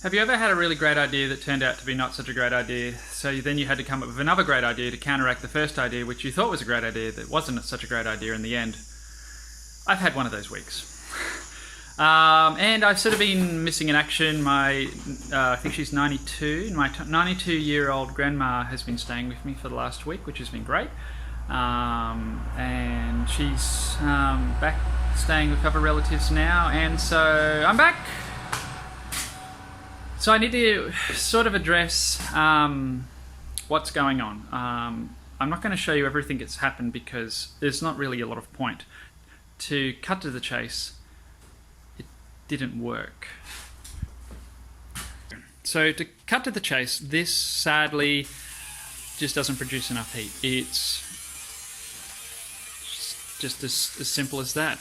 Have you ever had a really great idea that turned out to be not such a great idea, so then you had to come up with another great idea to counteract the first idea, which you thought was a great idea that wasn't such a great idea in the end? I've had one of those weeks. And I've sort of been missing in action. I think she's 92. My 92-year-old grandma has been staying with me for the last week, which has been great. And she's back staying with other relatives now, and so I'm back. So I need to sort of address what's going on. I'm not going to show you everything that's happened because there's not really a lot of point. To cut to the chase, it didn't work. So to cut to the chase, this sadly just doesn't produce enough heat. It's just as simple as that.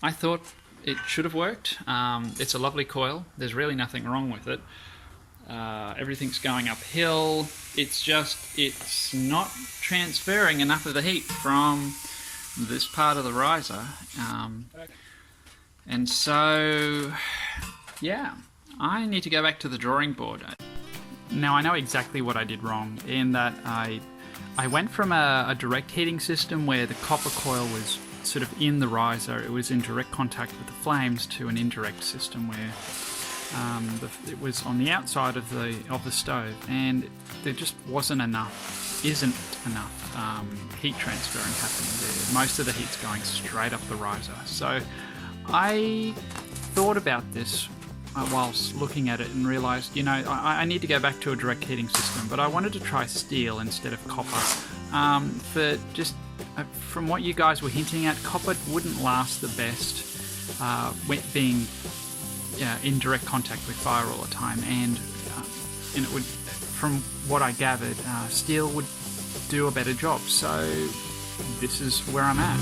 I thought it should have worked. It's a lovely coil. There's really nothing wrong with it. Everything's going uphill. It's not transferring enough of the heat from this part of the riser. And so, yeah, I need to go back to the drawing board. Now I know exactly what I did wrong in that I went from a direct heating system where the copper coil was sort of in the riser, it was in direct contact with the flames, to an indirect system where it was on the outside of the stove, and there just isn't enough heat transferring happening there. Most of the heat's going straight up the riser. So I thought about this whilst looking at it and realised, I need to go back to a direct heating system, but I wanted to try steel instead of copper. From what you guys were hinting at, copper wouldn't last the best being in direct contact with fire all the time, and it would, from what I gathered, steel would do a better job. So this is where I'm at.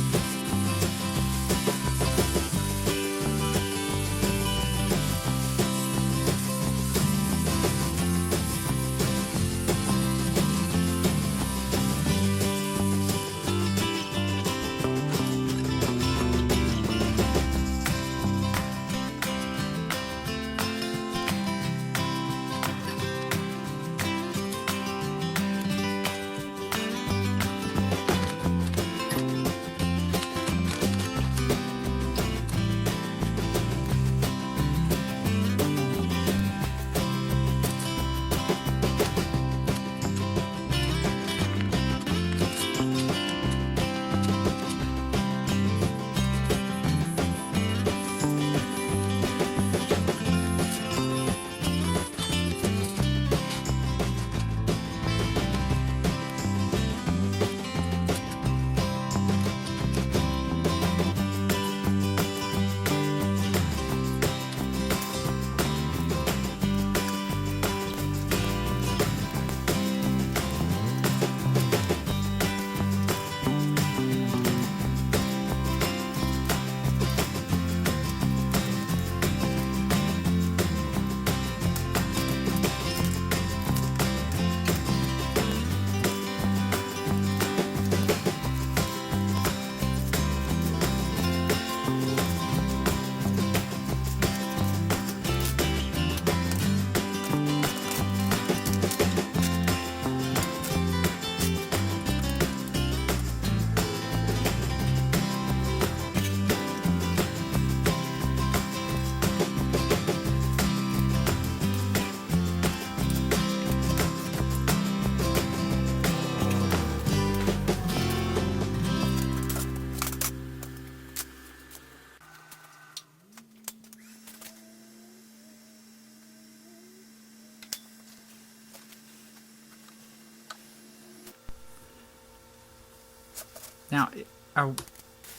Now,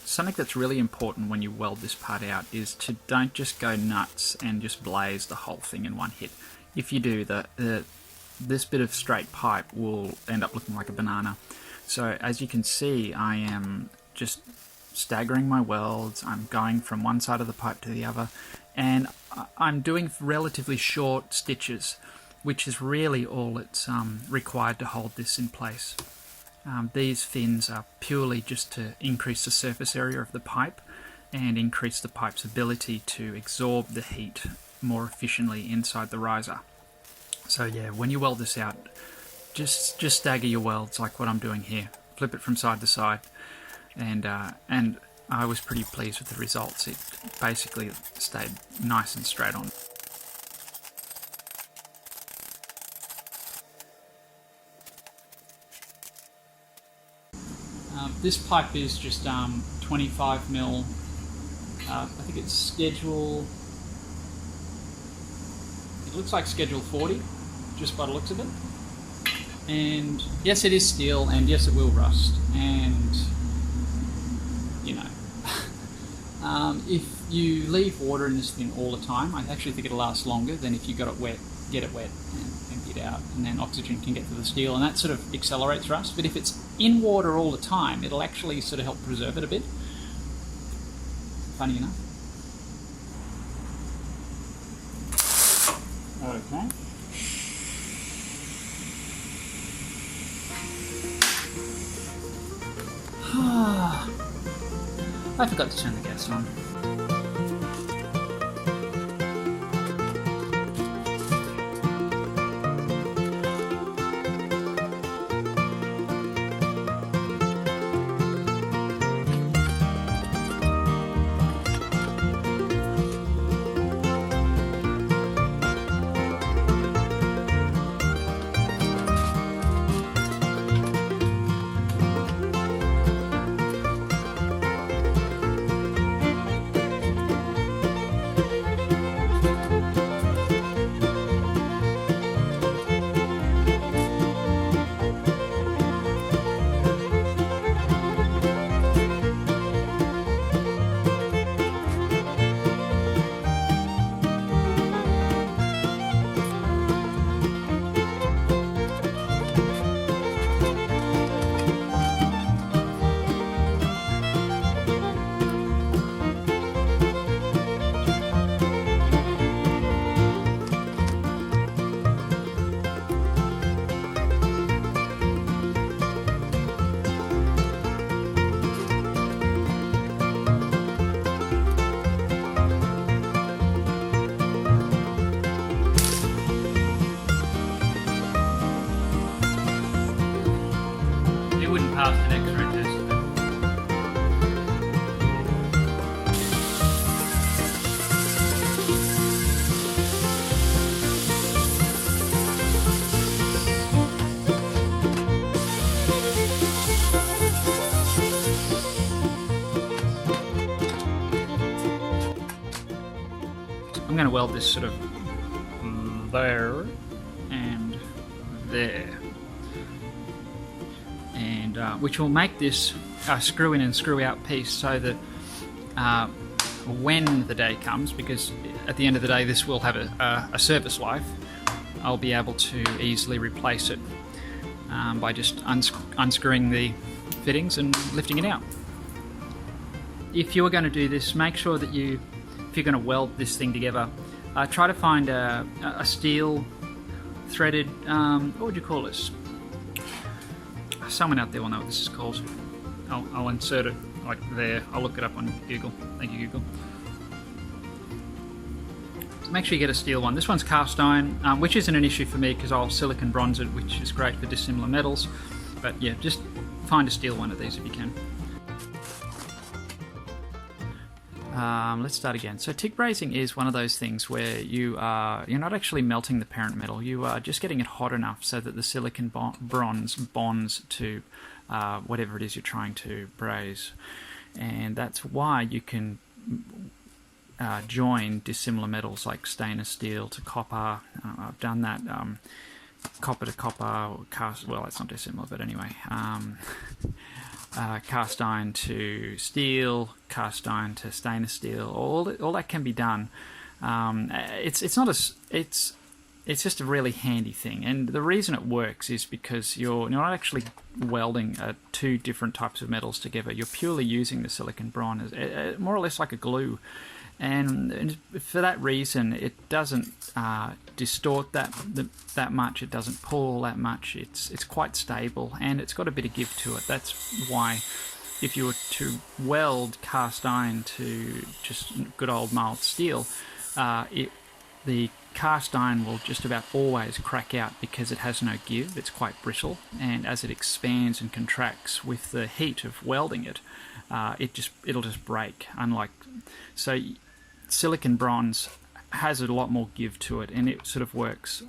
something that's really important when you weld this part out is to don't just go nuts and just blaze the whole thing in one hit. If you do, this bit of straight pipe will end up looking like a banana. So as you can see, I am just staggering my welds. I'm going from one side of the pipe to the other, and I'm doing relatively short stitches, which is really all that's required to hold this in place. These fins are purely just to increase the surface area of the pipe and increase the pipe's ability to absorb the heat more efficiently inside the riser. So yeah, when you weld this out, just stagger your welds like what I'm doing here. Flip it from side to side, and I was pretty pleased with the results. It basically stayed nice and straight on. This pipe is just 25 mil. I think it's schedule. It looks like schedule 40, just by the looks of it. And yes, it is steel, and yes, it will rust. And you know, if you leave water in this thing all the time, I actually think it'll last longer than if you got it wet, get it wet, and empty it out, and then oxygen can get to the steel, and that sort of accelerates rust. But if it's in water all the time, it'll actually sort of help preserve it a bit. Funny enough. Okay. I forgot to turn the gas on. Pass the X-ray test. I'm going to weld this sort of there and there. Which will make this a screw in and screw out piece, so that when the day comes, because at the end of the day this will have a service life, I'll be able to easily replace it by just unscrewing the fittings and lifting it out. If you are going to do this, make sure that if you're going to weld this thing together, try to find a steel threaded, what would you call this? Someone out there will know what this is called. I'll insert it like there. I'll look it up on Google. Thank you, Google. So make sure you get a steel one. This one's cast iron, which isn't an issue for me because I'll silicon bronze it, which is great for dissimilar metals. But yeah, just find a steel one of these if you can. Let's start again. So TIG brazing is one of those things where you're not actually melting the parent metal. You are just getting it hot enough so that the silicon bronze bonds to whatever it is you're trying to braze, and that's why you can join dissimilar metals like stainless steel to copper. I've done that. Copper to copper, well, that's not dissimilar, but anyway. Cast iron to steel, cast iron to stainless steel, all that can be done. It's just a really handy thing, and the reason it works is because you're not actually welding two different types of metals together. You're purely using the silicon bronze, more or less like a glue, and for that reason it doesn't distort that much. It doesn't pull that much. It's quite stable, and it's got a bit of give to it. That's why if you were to weld cast iron to just good old mild steel, the cast iron will just about always crack out because it has no give. It's quite brittle, and as it expands and contracts with the heat of welding it, it'll just break. So silicon bronze has a lot more give to it, and it sort of works.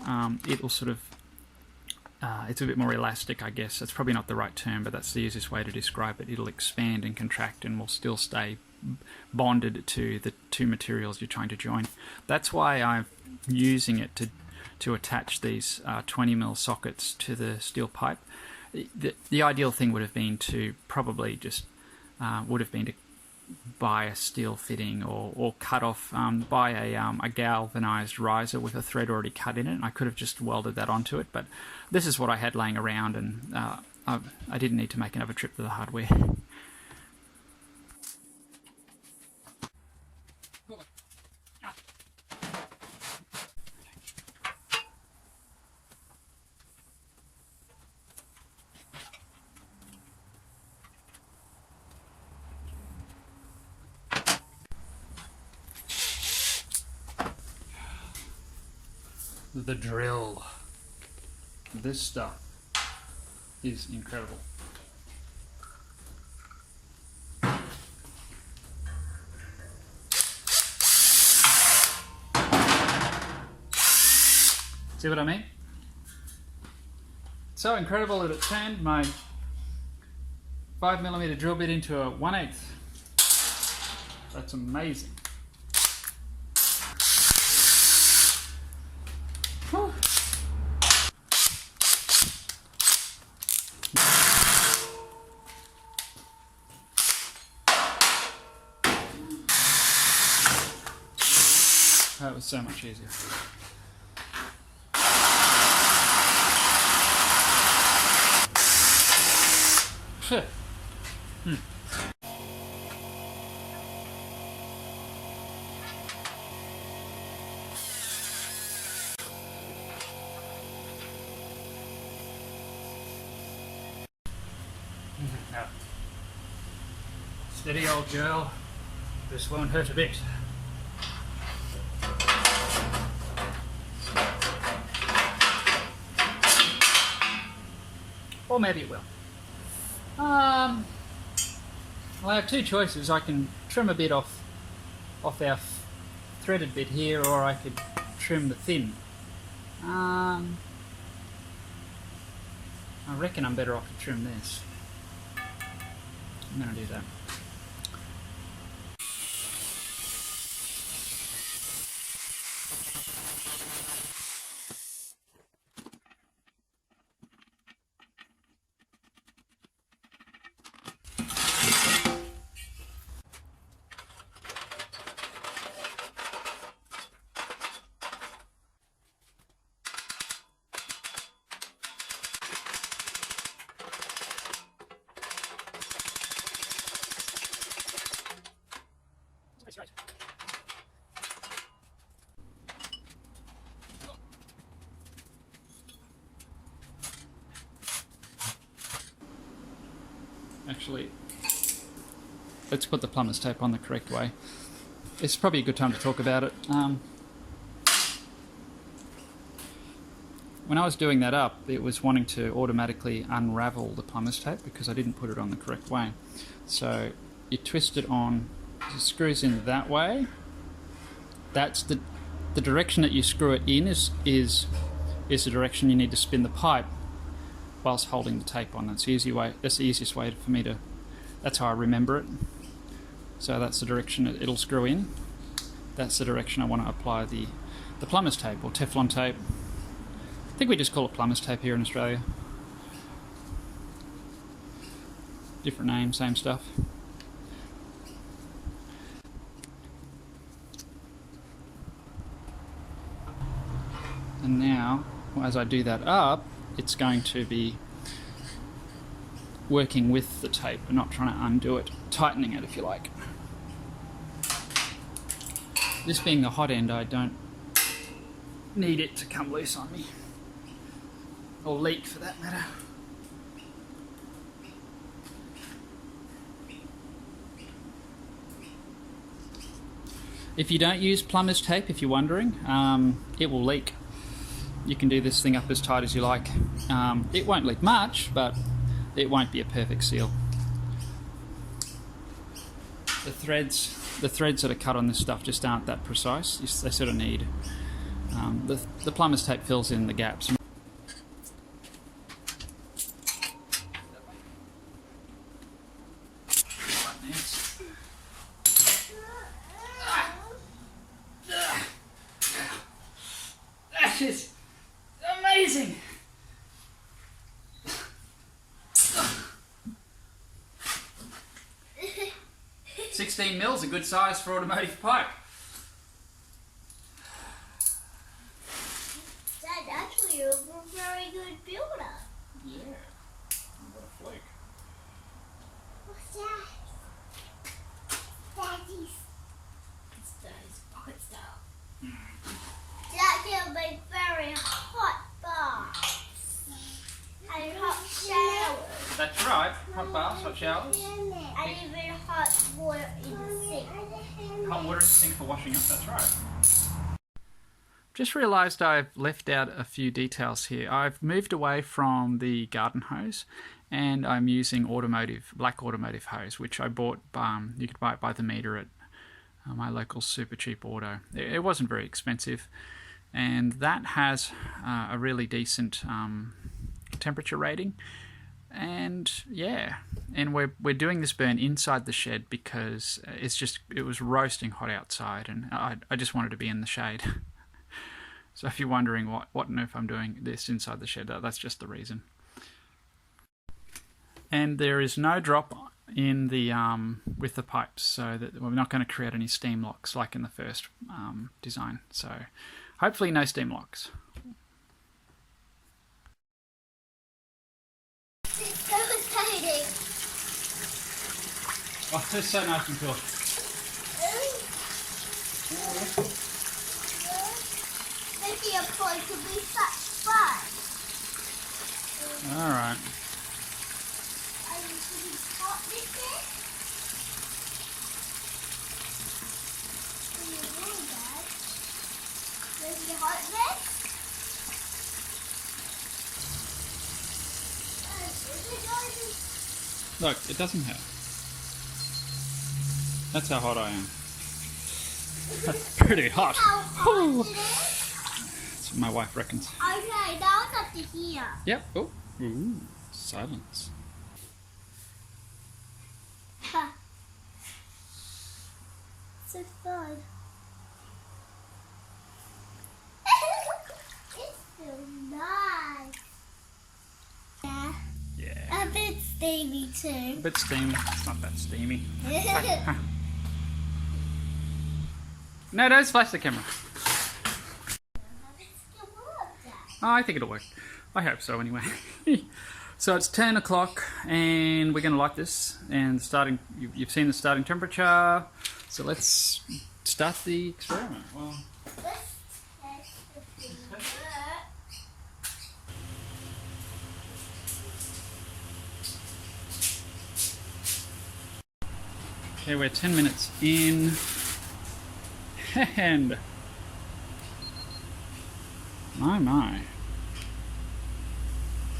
It's a bit more elastic, I guess. That's probably not the right term, but that's the easiest way to describe it. It'll expand and contract and will still stay bonded to the two materials you're trying to join. That's why I'm using it to attach these 20mm sockets to the steel pipe. The ideal thing would have been to probably just buy a steel fitting or cut off, buy a galvanized riser with a thread already cut in it, and I could have just welded that onto it, but this is what I had laying around, and I didn't need to make another trip to the hardware. The drill. This stuff is incredible. See what I mean? So incredible that it turned my 5mm drill bit into a 1/8. That's amazing. Whew. That was so much easier. No. Steady, old girl. This won't hurt a bit. Or maybe it will. Well, I have two choices. I can trim a bit off our threaded bit here, or I could trim the thin. I reckon I'm better off to trim this. I'm going to do that. Right. Actually, let's put the plumber's tape on the correct way. It's probably a good time to talk about it. When I was doing that up, it was wanting to automatically unravel the plumber's tape because I didn't put it on the correct way. So you twist it on, it screws in that way. That's the direction that you screw it in is the direction you need to spin the pipe whilst holding the tape on. That's the easy way. That's the easiest way for me to. That's how I remember it. So that's the direction it'll screw in. That's the direction I want to apply the plumber's tape or Teflon tape. I think we just call it plumber's tape here in Australia. Different name, same stuff. And now, as I do that up, it's going to be working with the tape and not trying to undo it, tightening it if you like. This being the hot end, I don't need it to come loose on me. Or leak for that matter. If you don't use plumber's tape, if you're wondering, it will leak. You can do this thing up as tight as you like. It won't leak much, but it won't be a perfect seal. The threads that are cut on this stuff just aren't that precise. They sort of need... the plumber's tape fills in the gaps. That is amazing! 16 mils, a good size for automotive pipe. Dad, actually, you're a very good builder. Yeah. What a fluke. What's that? Daddy's. It's Daddy's pocket style. That can be very hot baths and hot showers. That's right. Hot baths, hot showers. And even hot water in the sink. Hot water in the sink for washing up, that's right. Just realised I've left out a few details here. I've moved away from the garden hose and I'm using black automotive hose, which I bought, you could buy it by the metre at my local super cheap auto. It wasn't very expensive, and that has a really decent temperature rating. And yeah, and we're doing this burn inside the shed because it was roasting hot outside, and I just wanted to be in the shade. So if you're wondering what on earth I'm doing this inside the shed, that's just the reason. And there is no drop in the with the pipes, so that we're not going to create any steam locks like in the first design. So hopefully no steam locks. It's so exciting. Oh, it's so nice and cool. Making a point to be such fun. Alright. Are you putting hot with it? What are you doing, Dad? Making it hot with? Look, it doesn't hurt. That's how hot I am. That's pretty hot. How hot it is? That's what my wife reckons. Okay, now it's up to here. Yep. Oh. Ooh. Silence. Ha. So fun. It's so nice. Yeah. Yeah. A bit steamy too. A bit steamy. It's not that steamy. No, don't splash the camera. Oh, I think it'll work. I hope so anyway. So it's 10 o'clock and we're going to light this, and you've seen the starting temperature, so let's start the experiment. Well, Let's test the thing. okay, we're 10 minutes in, and my.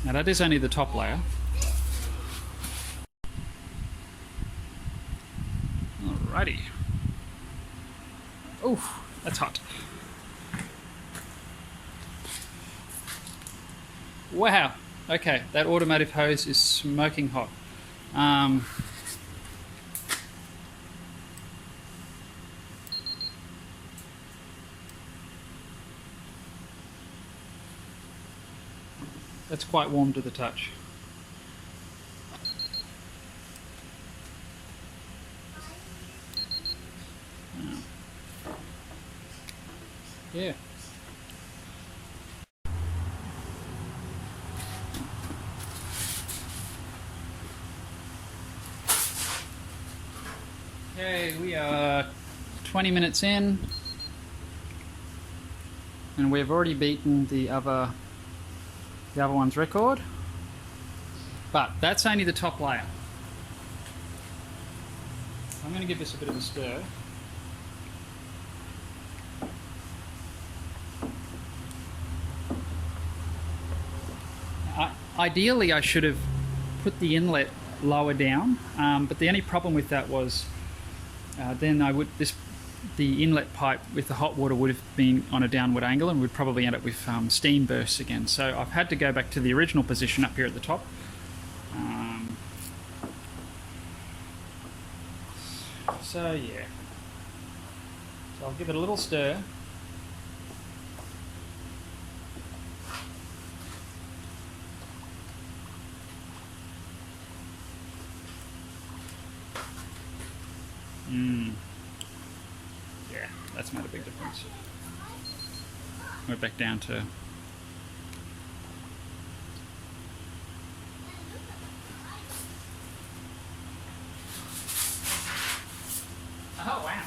Now that is only the top layer. Alrighty. Oh, that's hot. Wow. Okay, that automotive hose is smoking hot. That's quite warm to the touch. Yeah. Okay, we are 20 minutes in, and we've already beaten the other one's record, but that's only the top layer. I'm going to give this a bit of a stir. ideally I should have put the inlet lower down, but the only problem with that was then the inlet pipe with the hot water would have been on a downward angle and would probably end up with steam bursts again. So I've had to go back to the original position up here at the top. So yeah, so I'll give it a little stir. Yeah, that's made a big difference. We're back down to oh wow.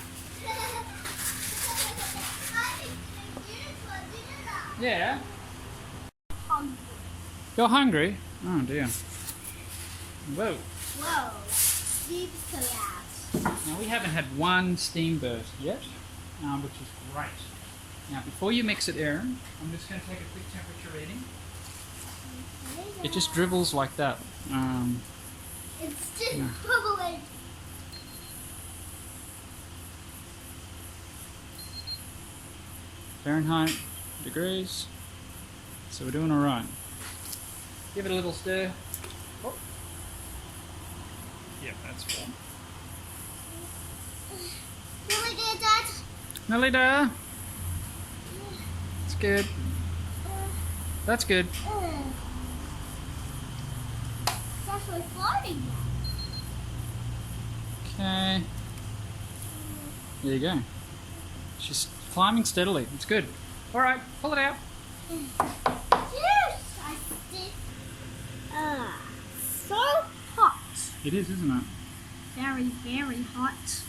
Yeah. You're hungry? Oh dear. Whoa. Whoa. Steam collapse. Now we haven't had one steam burst yet, which is great. Now before you mix it, Aaron, I'm just going to take a quick temperature reading. It just dribbles like that. It's just bubbling. Fahrenheit degrees. So we're doing all right. Give it a little stir. Oh. Yep, that's warm. Really good, Dad? Melida. That's good. That's good. It's actually floating now. Okay. There you go. She's climbing steadily. It's good. All right, pull it out. Yes, I did. So hot. It is, isn't it? Very, very hot.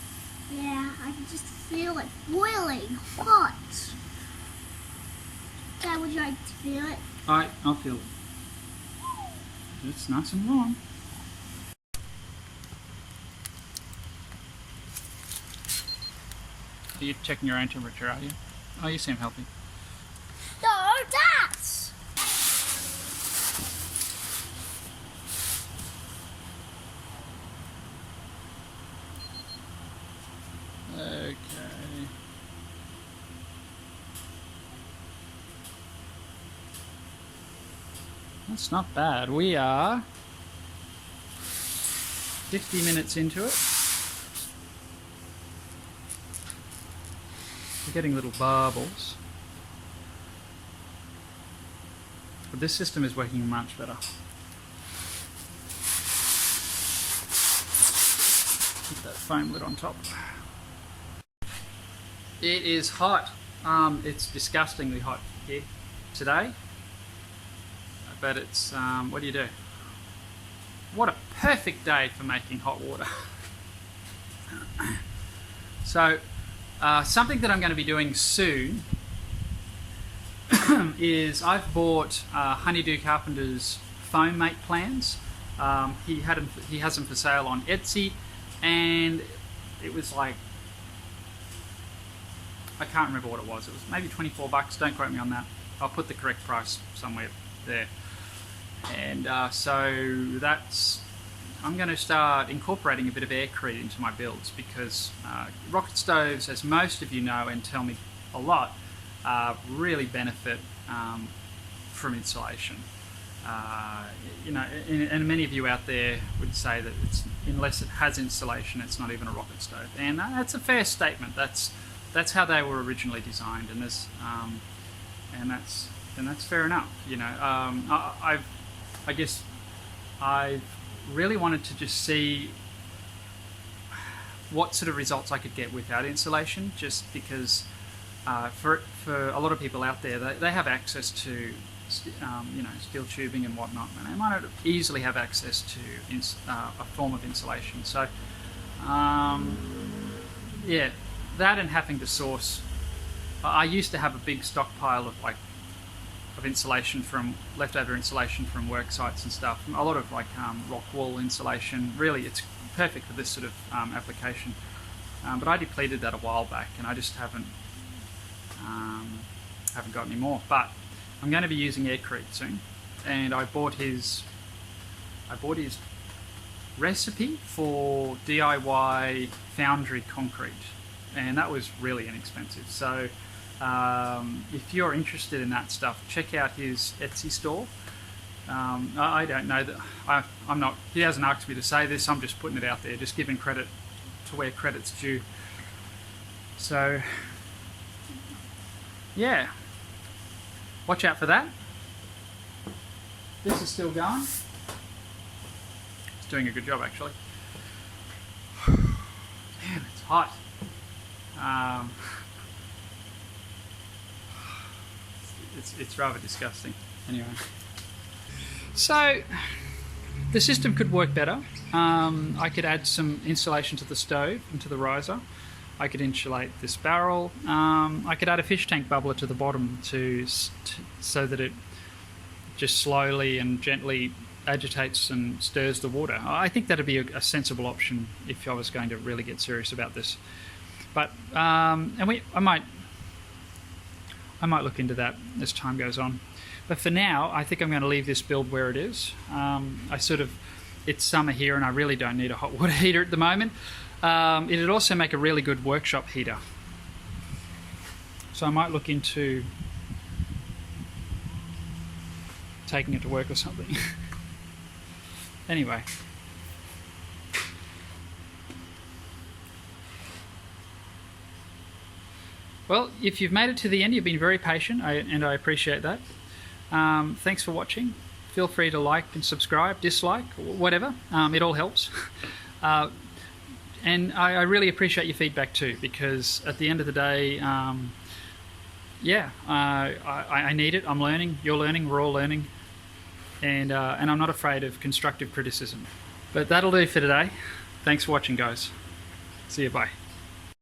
Yeah, I can just feel it boiling hot. Dad, would you like to feel it? All right, I'll feel it. It's nice and warm. Are you checking your own temperature, are you? Oh, you seem healthy. No, that's. Okay. That's not bad. We are 50 minutes into it. We're getting little bubbles. But this system is working much better. Keep that foam lid on top. It is hot. It's disgustingly hot here today. But it's, what do you do? What a perfect day for making hot water. So, something that I'm going to be doing soon is I've bought Honeydew Carpenter's foam mate plans. He has them for sale on Etsy, and it was like, I can't remember what it was. It was maybe 24 bucks. Don't quote me on that. I'll put the correct price somewhere there. And so that's, I'm going to start incorporating a bit of aircrete into my builds, because rocket stoves, as most of you know and tell me a lot, really benefit from insulation. You know, and many of you out there would say that unless it has insulation, it's not even a rocket stove, and that's a fair statement. That's how they were originally designed, and that's fair enough. You know, I guess I've really wanted to just see what sort of results I could get without insulation, just because for a lot of people out there, they have access to you know, steel tubing and whatnot, and they might not easily have access to a form of insulation. So yeah, that and having to source. I used to have a big stockpile of insulation, from leftover insulation from work sites and stuff. A lot of rock wool insulation. Really, it's perfect for this sort of application. But I depleted that a while back, and I just haven't got any more. But I'm going to be using aircrete soon, and I bought his recipe for DIY foundry concrete, and that was really inexpensive. So if you're interested in that stuff, check out his Etsy store. I don't know that I'm not. He hasn't asked me to say this. I'm just putting it out there, just giving credit to where credit's due. So yeah, watch out for that. This is still going. It's doing a good job, actually. Man, it's hot. It's rather disgusting. Anyway, so the system could work better. I could add some insulation to the stove and to the riser. I could insulate this barrel. I could add a fish tank bubbler to the bottom so that it just slowly and gently agitates and stirs the water. I think that'd be a sensible option if I was going to really get serious about this. But I might look into that as time goes on. But for now, I think I'm going to leave this build where it is. It's summer here, and I really don't need a hot water heater at the moment. It'd also make a really good workshop heater. So I might look into taking it to work or something. Anyway. Well, if you've made it to the end, you've been very patient, and I appreciate that. Thanks for watching. Feel free to like and subscribe, dislike, whatever. It all helps. And I really appreciate your feedback too, because at the end of the day, I need it. I'm learning, you're learning, we're all learning. And I'm not afraid of constructive criticism. But that'll do for today. Thanks for watching, guys. See you, bye.